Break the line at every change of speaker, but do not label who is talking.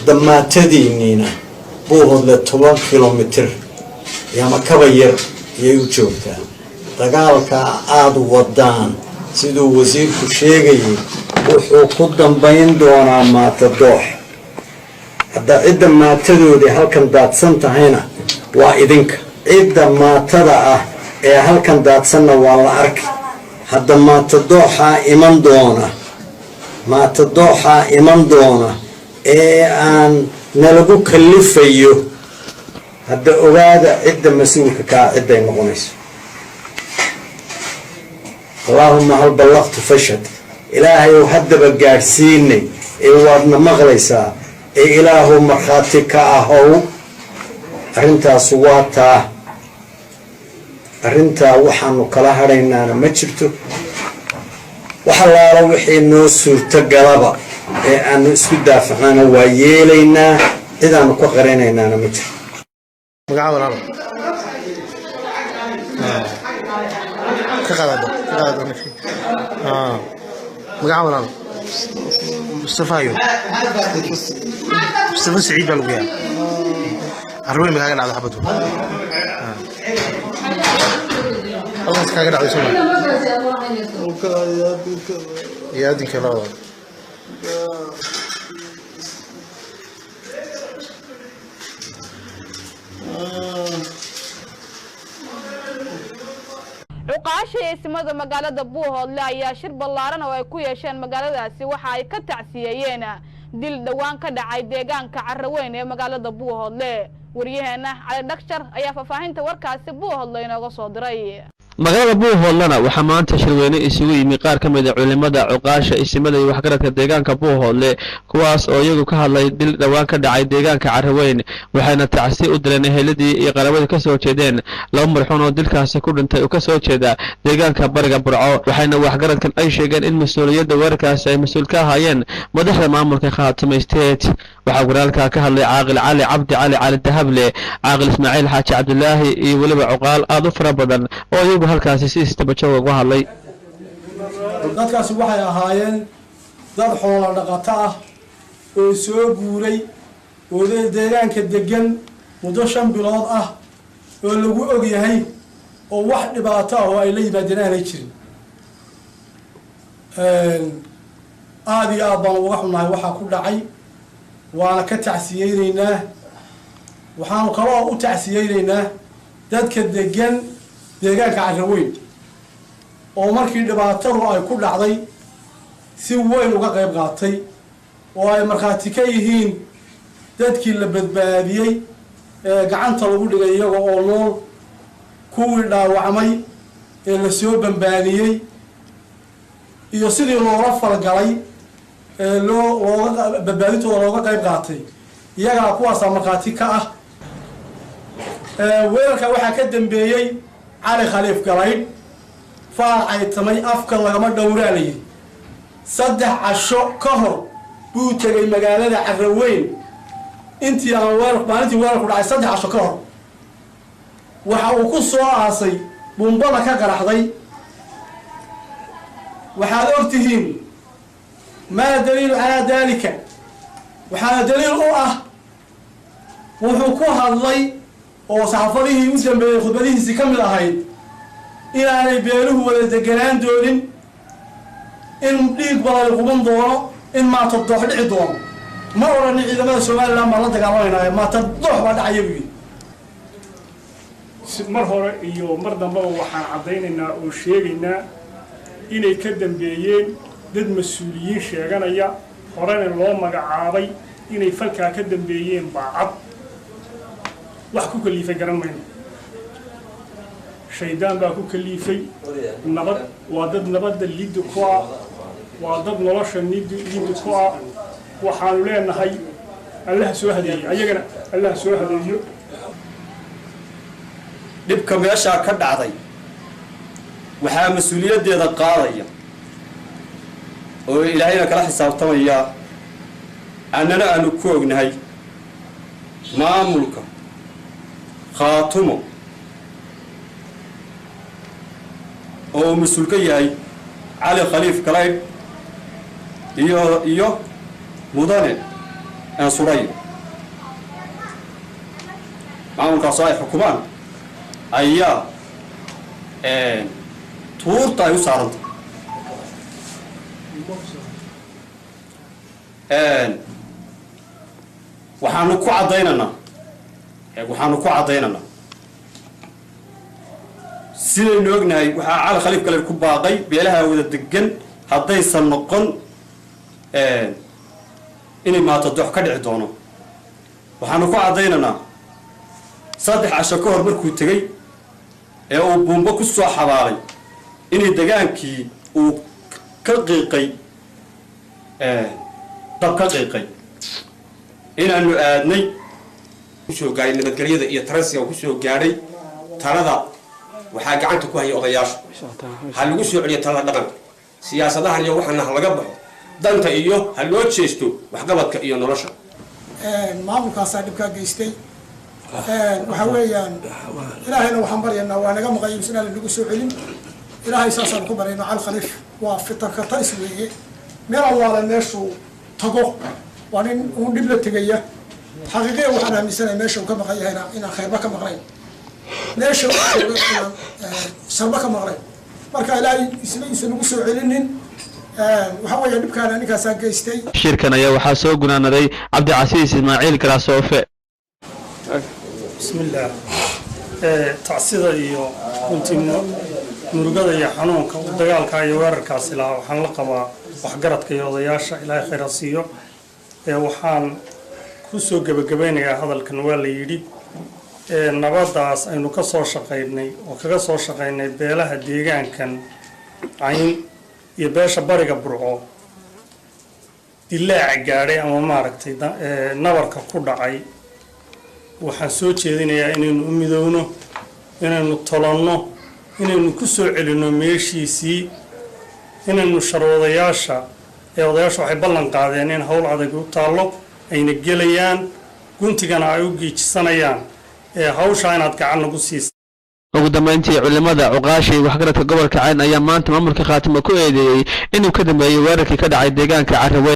dhammaatadiinniina buuhoodle 10 kilomitir yama kaba yar iyay u joogtaa dagaalka aad wadaan siduu wasiirku sheegayay wuxuu ku dambayn doonaa maatadoox hadda cidda maatadoodii halkan daadsan tahayna waa idinka cidda maatada ah ee halkan daadsanna waa la arki hadda maatadooxaa iman doona ee aan nalagu kalifayo hadda ogaada cidda mas-uulka kaa cidday noqonayso allaahuma hal ballaqtu fashad ilaahay ou haddaba gaadhsiinay ee waadna maqlaysaa ee ilaahu markhaati ka ahow arrintaas waa taa arrintaa waxaanu kala hadhaynaana ma jirto wax allaala wixii noo suurtogalaba ee aanu isku daafacnaana waa yeelaynaa cidaanu ka qarinaynaana ma jirto
مقاولة مصطفى مصطفى سعيد بالقيا عروي مقاولة على حبته الله يسكاك على سمع يا دي كلام
cuqaasha ismada magaalada Buuhoodle ayaa shir ballaaran oo ay ku yeesheen magaaladaasi waxa ay ka tacsiyeeyeen dil dhawaan ka dhacay deegaanka Carraweyn ee magaalada Buuhoodle wariyaheena Cali Dhaqshar ayaa faafahinta warkaasi Buuhoodle inooga soo diray
magaalada Buuhoodlena waxa maanta shirweyne isugu yimi qaar ka mid ah culimada cuqaasha ismada iyo waxgaradka deegaanka Buuhoodle kuwaas oo iyagu ka hadlay dil dhawaan ka dhacay deegaanka Carraweyn waxayna tacsi u direen eheladii iyo qarabada ka soo jeedeen laba marxuun oo dilkaasi ku dhintay oo ka soo jeeda deegaanka Bariga Burco waxayna waxgaradkan ay sheegeen in mas'uuliyadda warkaas ay mas'uul ka hayeen madaxda maamulka Khaatime State waxa waraalka ka hadlay Caaqil Cali Cabdi Cali Dahable Caaqil Ismaaciil Xaaji Cabdullaahi iyo waliba cuqaal aad u fara badan oo halkaasi si istabajooga uga hadlay
dadkaasi waxay ahaayeen dad xoolo dhaqato ah oo soo guuray oo deegaanka degan muddo 5 bilood ah oo lagu og yahay oo wax dhibaato ah oo ay la yimaadeen aanay jirin aad iyo aad baan uga xunahay waxa ku dhacay waana ka tacsiyeynaynaa waxaanu kaloo u tacsiyeynaynaa dadka degan deegaanka Carraweyn oo markii dhibaatadu ay ku dhacday si weyn uga qayb qaatay oo ay markhaati ka yihiin dadkii la badbaadiyay ee gacanta lagu dhigay iyaga oo nool kuwii dhaawacmay ee la soo bambaaniyay iyo sidii loola falgalay ee looga badbaadintooda looga qayb qaatay iyagaa kuwaasaa markhaati ka ah weerarka waxaa ka dambeeyey علي خليف قرايب فاعي تمي أفكار لما دورالي صدح عشو كهر بوتري مقالة عروين انتي انا وارق ما انتي وارق ودعي صدح عشو كهر وحاوكو سوا عاصي بمبالا كاقرح ضي وحاولتهم ما دليل على ذلك وحال دليل وحوكوها الضي oo saxaafadihii u dambeeyay khudbadihiisi ka mid ahayd inaanay beeluhu wada deganaan doonin in dhiig badan quban doono in maanta doox dhici doono ma oran ciidamada Soomaaliland ma la dagaalanayna maanta doox baa dhacay
mar hore iyo mar dambe waxaan cadeynaynaa oo sheegaynaa inay ka dambeeyeen dad mas'uuliyiin sheeganaya horena loo magacaabay inay falka ka dambeeyeen baacad wax ku kaliifay garan mayno shaydaan baa ku kaliifay nabad waa dad nabadda liid ku ah waa dad nolosha liid ku ah waxaan leenahay Allah soo hadeeyay ayagana Allah soo hadeeyo
dibka meesha ka dhacday waxa mas'uuliyadeeda qaadaya oo ilaahayna kala xisaabtamaya annana aanu ku ognahay maamulka خاتمه أو مسؤولية علي خليف كلايب iyo mudane surayo maamulkaas ay xukumaan ayaa tuurta ay u saaranta waxaanu ku cadaynaynaa sidaynu ognahay waxaa cali khaliif kale ku baaqay beelaha wada degan haddaysan noqon inay maatadox ka dhici doono waxaanu ku caddaynaynaa 3 casho ka hor markuu tegey ee uu buumbo ku soo xabaalay inay degaankii uu ka qiiqay dab ka qiiqay inaanu aadnay
kusoo gaaray nabadgelyada iyo taransiga kusoo gaadhay talada waxaa gacanta ku haya odayaashu ha lagu soo celiyo talada dhaqanka siyaasadahan iyo waxaana laga baxo danta iyo ha loo jeesto waxqabadka iyo nolosha
maamulkaasaa dhibkaa geystay waxa weeyaan ilaahayna waxaan baryaynaa waa naga maqayo isna lagu soo celin ilaahay saasaan ku barayno cali khaliif waa fitanka taris weeye meel allaale meeshuu tago waa nin uu dhib la tegaya xaqiiqiya waxaan aaminsanahay meesha uu ka maqan yahayna inaan khayrba ka maqnayn meesha inaan sharba ka maqnayn marka ilaahay isna isu nagu soo celinin waxa weeye dhibkaana ninkaasaa geystay
shirkan ayaa waxaa soo gunaanaday cabdicasiis ismaaciil garasoofe
بسم الله تعسيدا iyo runtii murugada iyo xanuunka u dagaalka iyo weerarkaas ilaa waxaan la qabaa waxgaradka iyo odayaasha ilaahay khayr siiyo waxaan ku soo gabagabeynayaa hadalkan waa la yiri nabadaas aynu ka soo shaqeynay oo kaga soo shaqeynay beelaha deegaankan cayn iyo beesha bariga burco dilaac gaaray ama maaragtay nabarka ku dhacay waxaan soo jeedinayaa inaynu u midowno inaynu tolanno inaynu ku soo celinno meeshiisii inaynu sharwadayaasha odayaasha waxay ballan qaadeen in hawl adag u taallo ayna gelayaan guntigana ay u giijisanayaan hawshaa inaad gacan nagu siisa
ugu dambeyntii culimada cuqaashii waxgaradka gobolka Cayn ayaa maanta maamulka Khaatimo ku eedeeyay inuu ka dambeeyay weerarkii ka dhacay deegaanka Carraweyn